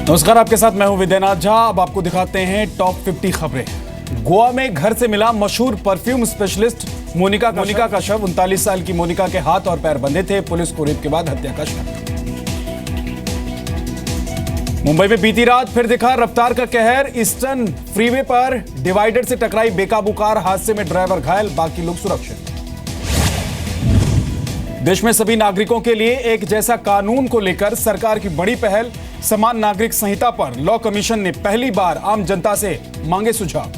नमस्कार, आपके साथ मैं हूं विद्यानाथ झा। अब आपको दिखाते हैं टॉप 50 खबरें। गोवा में घर से मिला मशहूर परफ्यूम स्पेशलिस्ट मोनिका का शव। 39 साल की मोनिका के हाथ और पैर बंधे थे। पुलिस को रेप के बाद हत्या का शक। मुंबई में बीती रात फिर दिखा रफ्तार का कहर। ईस्टर्न फ्रीवे पर डिवाइडर से टकराई बेकाबू कार। हादसे में ड्राइवर घायल, बाकी लोग सुरक्षित। देश में सभी नागरिकों के लिए एक जैसा कानून को लेकर सरकार की बड़ी पहल। समान नागरिक संहिता पर लॉ कमीशन ने पहली बार आम जनता से मांगे सुझाव।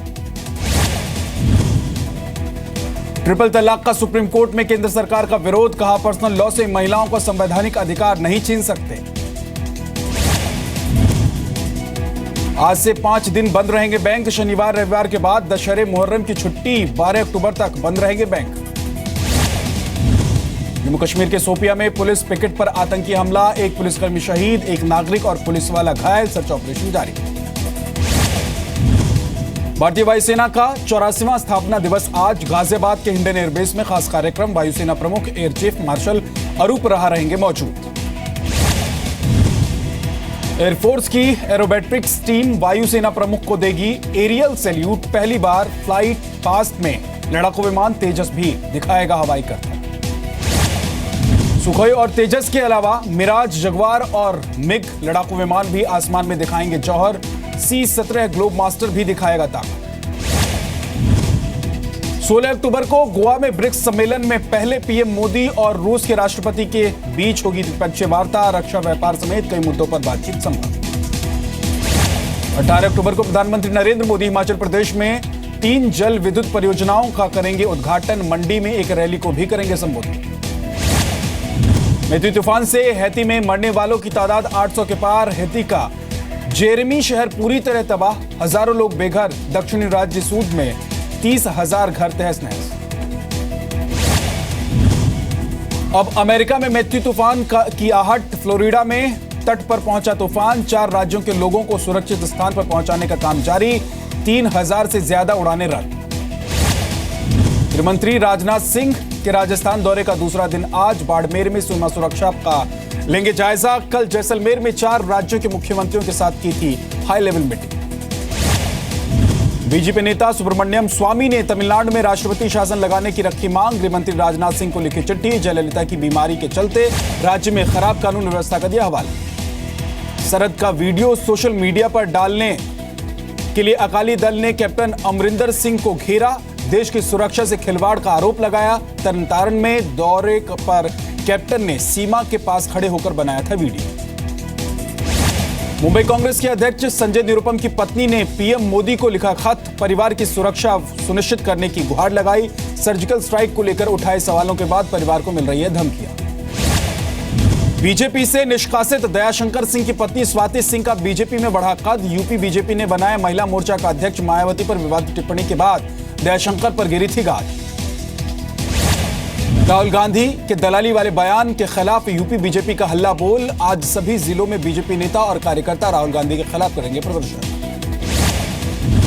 ट्रिपल तलाक का सुप्रीम कोर्ट में केंद्र सरकार का विरोध। कहा, पर्सनल लॉ से महिलाओं का संवैधानिक अधिकार नहीं छीन सकते। आज से 5 दिन बंद रहेंगे बैंक। शनिवार रविवार के बाद दशहरे मुहर्रम की छुट्टी। 12 अक्टूबर तक बंद रहेंगे बैंक। जम्मू कश्मीर के शोपियां में पुलिस पिकेट पर आतंकी हमला। एक पुलिसकर्मी शहीद, एक नागरिक और पुलिस वाला घायल। सर्च ऑपरेशन जारी। भारतीय वायुसेना का 84वां स्थापना दिवस आज। गाजियाबाद के हिंडन एयरबेस में खास कार्यक्रम। वायुसेना प्रमुख एयर चीफ मार्शल अरूप रहा रहेंगे मौजूद। एयरफोर्स की एरोबैटिक्स टीम वायुसेना प्रमुख को देगी एरियल सैल्यूट। पहली बार फ्लाइट पास्ट में लड़ाकू विमान तेजस भी दिखाएगा हवाई करतब। सुखोई और तेजस के अलावा मिराज, जगुआर और मिग लड़ाकू विमान भी आसमान में दिखाएंगे जौहर। C-17 ग्लोब मास्टर भी दिखाएगा ताकत। 16 अक्टूबर को गोवा में ब्रिक्स सम्मेलन में पहले पीएम मोदी और रूस के राष्ट्रपति के बीच होगी द्विपक्षीय वार्ता। रक्षा, व्यापार समेत कई मुद्दों पर बातचीत संभव। 18 अक्टूबर को प्रधानमंत्री नरेंद्र मोदी हिमाचल प्रदेश में 3 जल विद्युत परियोजनाओं का करेंगे उद्घाटन। मंडी में एक रैली को भी करेंगे संबोधित। मैथ्यू तूफान से हैती में मरने वालों की तादाद 800 के पार। हैती का जेरेमी शहर पूरी तरह तबाह। हजारों लोग बेघर। दक्षिणी राज्य सूड में 30,000 घर तहस नहस। अब अमेरिका में मैथ्यू तूफान की आहट। फ्लोरिडा में तट पर पहुंचा तूफान। 4 राज्यों के लोगों को सुरक्षित स्थान पर पहुंचाने का काम जारी। 3,000 से ज्यादा उड़ानें रद्द। गृहमंत्री राजनाथ सिंह के राजस्थान दौरे का दूसरा दिन आज। बाड़मेर में सीमा सुरक्षा का लेंगे जायजा। कल जैसलमेर में 4 राज्यों के मुख्यमंत्रियों के साथ की थी हाई लेवल मीटिंग। बीजेपी नेता सुब्रमण्यम स्वामी ने तमिलनाडु में राष्ट्रपति शासन लगाने की रखी मांग। गृहमंत्री राजनाथ सिंह को लिखी चिट्ठी। जयललिता की बीमारी के चलते राज्य में खराब कानून व्यवस्था का दिया हवाला। सरहद का वीडियो सोशल मीडिया पर डालने के लिए अकाली दल ने कैप्टन अमरिंदर सिंह को घेरा। देश की सुरक्षा से खिलवाड़ का आरोप लगाया। तरनतारन में दौरे पर कैप्टन ने सीमा के पास खड़े होकर बनाया था वीडियो। मुंबई कांग्रेस के अध्यक्ष संजय निरुपम की पत्नी ने पीएम मोदी को लिखा खत। परिवार की सुरक्षा सुनिश्चित करने की गुहार लगाई। सर्जिकल स्ट्राइक को लेकर उठाए सवालों के बाद परिवार को मिल रही है धमकियां। बीजेपी से निष्कासित दयाशंकर सिंह की पत्नी स्वाति सिंह का बीजेपी में बढ़ा कद। यूपी बीजेपी ने बनाया महिला मोर्चा का अध्यक्ष। मायावती पर विवादित टिप्पणी के बाद दयाशंकर पर गिरी थी गाज। राहुल गांधी के दलाली वाले बयान के खिलाफ यूपी बीजेपी का हल्ला बोल। आज सभी जिलों में बीजेपी नेता और कार्यकर्ता राहुल गांधी के खिलाफ करेंगे प्रदर्शन।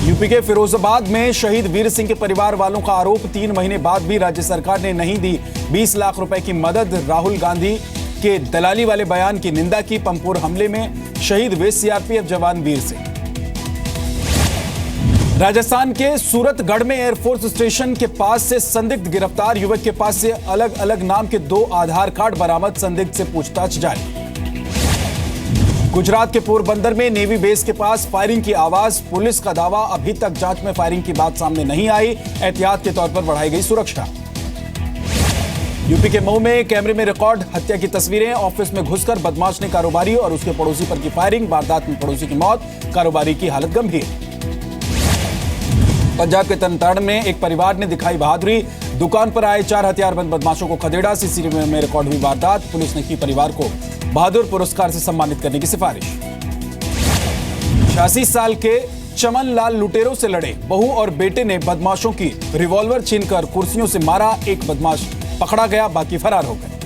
यूपी के फिरोजाबाद में शहीद वीर सिंह के परिवार वालों का आरोप। 3 महीने बाद भी राज्य सरकार ने नहीं दी 20 लाख रुपए की मदद। राहुल गांधी के दलाली वाले बयान की निंदा की। पंपोर हमले में शहीद हुए सीआरपीएफ जवान वीर सिंह। राजस्थान के सूरतगढ़ में एयरफोर्स स्टेशन के पास से संदिग्ध गिरफ्तार। युवक के पास से अलग अलग नाम के 2 आधार कार्ड बरामद। संदिग्ध से पूछताछ जारी। गुजरात के पोरबंदर में नेवी बेस के पास फायरिंग की आवाज। पुलिस का दावा, अभी तक जांच में फायरिंग की बात सामने नहीं आई। एहतियात के तौर पर बढ़ाई गई सुरक्षा। यूपी के मऊ में कैमरे में रिकॉर्ड हत्या की तस्वीरें। ऑफिस में घुसकर बदमाश ने कारोबारी और उसके पड़ोसी पर की फायरिंग। वारदात में पड़ोसी की मौत, कारोबारी की हालत गंभीर। पंजाब के तरनतारन में एक परिवार ने दिखाई बहादुरी। दुकान पर आए 4 हथियारबंद बदमाशों को खदेड़ा। सीसीटीवी में रिकॉर्ड हुई वारदात। पुलिस ने की परिवार को बहादुर पुरस्कार से सम्मानित करने की सिफारिश। 86 साल के चमन लाल लुटेरों से लड़े। बहू और बेटे ने बदमाशों की रिवॉल्वर छीनकर कुर्सियों से मारा। एक बदमाश पकड़ा गया, बाकी फरार हो गए।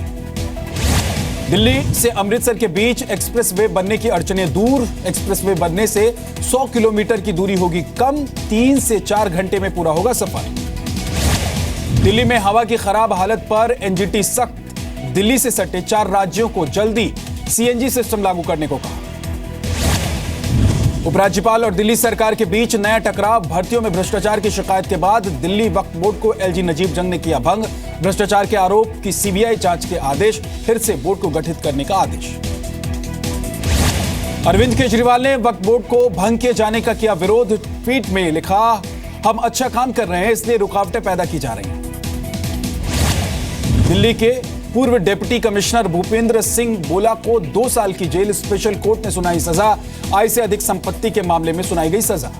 दिल्ली से अमृतसर के बीच एक्सप्रेसवे बनने की अड़चनें दूर। एक्सप्रेसवे बनने से 100 किलोमीटर की दूरी होगी कम। 3 से 4 घंटे में पूरा होगा सफर। दिल्ली में हवा की खराब हालत पर एनजीटी सख्त। दिल्ली से सटे 4 राज्यों को जल्दी सीएनजी सिस्टम लागू करने को कहा। उपराज्यपाल और दिल्ली सरकार के बीच नया टकराव। भर्तियों में भ्रष्टाचार की शिकायत के बाद दिल्ली वक्फ बोर्ड को एलजी नजीब जंग ने किया भंग। भ्रष्टाचार के आरोप की सीबीआई जांच के आदेश, फिर से बोर्ड को गठित करने का आदेश। अरविंद केजरीवाल ने वक्फ बोर्ड को भंग किए जाने का किया विरोध। ट्वीट में लिखा, हम अच्छा काम कर रहे हैं इसलिए रुकावटें पैदा की जा रही हैं। दिल्ली के पूर्व डिप्टी कमिश्नर भूपेंद्र सिंह बोला को 2 साल की जेल, स्पेशल कोर्ट ने सुनाई सजा। आय से अधिक संपत्ति के मामले में सुनाई गई सजा।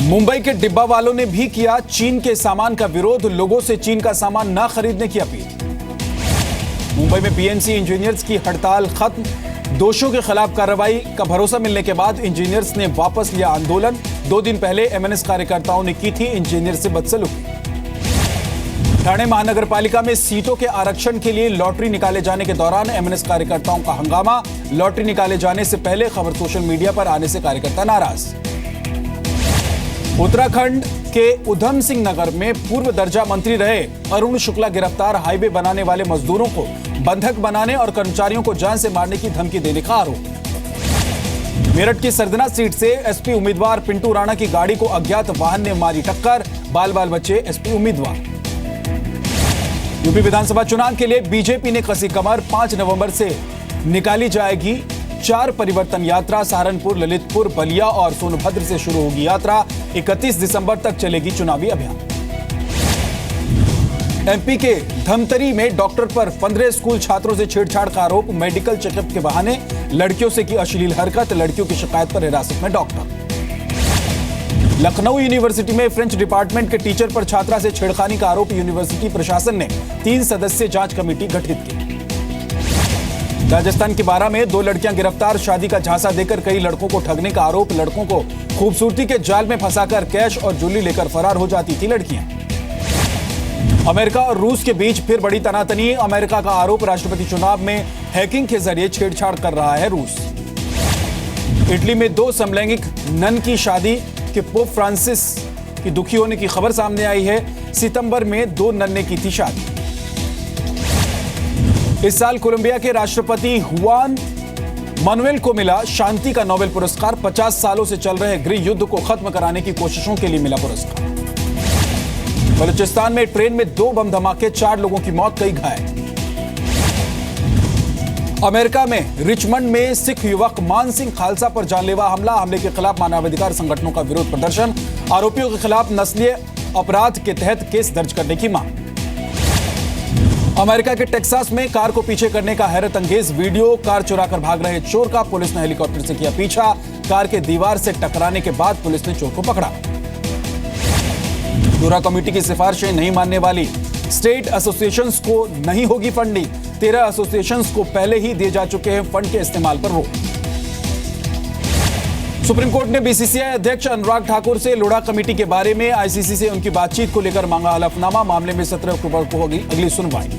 मुंबई के डिब्बा वालों ने भी किया चीन के सामान का विरोध। लोगों से चीन का सामान न खरीदने की अपील। मुंबई में बीएमसी इंजीनियर्स की हड़ताल खत्म। दोषियों के खिलाफ कार्रवाई का भरोसा मिलने के बाद इंजीनियर्स ने वापस लिया आंदोलन। 2 दिन पहले एमएनएस कार्यकर्ताओं ने की थी इंजीनियर से बदसलूकी। ठाणे महानगर पालिका में सीटों के आरक्षण के लिए लॉटरी निकाले जाने के दौरान एमएनएस कार्यकर्ताओं का हंगामा। लॉटरी निकाले जाने से पहले खबर सोशल मीडिया पर आने से कार्यकर्ता नाराज। उत्तराखंड के उधम सिंह नगर में पूर्व दर्जा मंत्री रहे अरुण शुक्ला गिरफ्तार। हाईवे बनाने वाले मजदूरों को बंधक बनाने और कर्मचारियों को जान से मारने की धमकी देने का आरोप। मेरठ की सरदना सीट से एसपी उम्मीदवार पिंटू राणा की गाड़ी को अज्ञात वाहन ने मारी टक्कर। बाल बाल बचे एसपी उम्मीदवार। यूपी विधानसभा चुनाव के लिए बीजेपी ने कसी कमर। 5 नवंबर से निकाली जाएगी 4 परिवर्तन यात्रा। सहारनपुर, ललितपुर, बलिया और सोनभद्र से शुरू होगी यात्रा। 31 दिसंबर तक चलेगी चुनावी अभियान। एमपी के धमतरी में डॉक्टर पर 15 स्कूल छात्रों से छेड़छाड़ का आरोप। मेडिकल चेकअप के बहाने लड़कियों से की अश्लील हरकत। लड़कियों की शिकायत पर हिरासत में डॉक्टर। लखनऊ यूनिवर्सिटी में फ्रेंच डिपार्टमेंट के टीचर पर छात्रा से छेड़खानी का आरोप। यूनिवर्सिटी प्रशासन ने 3 सदस्यीय जांच कमेटी गठित की। राजस्थान के बारा में 2 लड़कियां गिरफ्तार। शादी का झांसा देकर कई लड़कों को ठगने का आरोप। लड़कों को खूबसूरती के जाल में फंसाकर कैश और ज्वेलरी लेकर फरार हो जाती थी लड़कियां। अमेरिका और रूस के बीच फिर बड़ी तनातनी। अमेरिका का आरोप, राष्ट्रपति चुनाव में हैकिंग के जरिए छेड़छाड़ कर रहा है रूस। इटली में 2 समलैंगिक नन की शादी के पोप फ्रांसिस की दुखी होने की खबर सामने आई है। सितंबर में 2 नन ने की थी शादी। इस साल कोलंबिया के राष्ट्रपति हुआन मानुएल को मिला शांति का नोबेल पुरस्कार। 50 सालों से चल रहे गृह युद्ध को खत्म कराने की कोशिशों के लिए मिला पुरस्कार। बलूचिस्तान में ट्रेन में 2 बम धमाके, 4 लोगों की मौत, कई घायल। अमेरिका में रिचमंड में सिख युवक मान सिंह खालसा पर जानलेवा हमला। हमले के खिलाफ मानवाधिकार संगठनों का विरोध प्रदर्शन। आरोपियों के खिलाफ नस्लीय अपराध के तहत केस दर्ज करने की मांग। अमेरिका के टेक्सास में कार को पीछे करने का हैरत अंगेज वीडियो। कार चुराकर भाग रहे चोर का पुलिस ने हेलीकॉप्टर से किया पीछा। कार के दीवार से टकराने के बाद पुलिस ने चोर को पकड़ा। दूरा कमेटी की सिफारिशें नहीं मानने वाली स्टेट एसोसिएशंस को नहीं होगी फंडिंग। 13 एसोसिएशंस को पहले ही दिए जा चुके हैं फंड के इस्तेमाल पर रोक। सुप्रीम कोर्ट ने बीसीसीआई अध्यक्ष अनुराग ठाकुर से लोढ़ा कमेटी के बारे में आईसीसी से उनकी बातचीत को लेकर मांगा हलफनामा। मामले में 17 अक्टूबर को होगी अगली सुनवाई।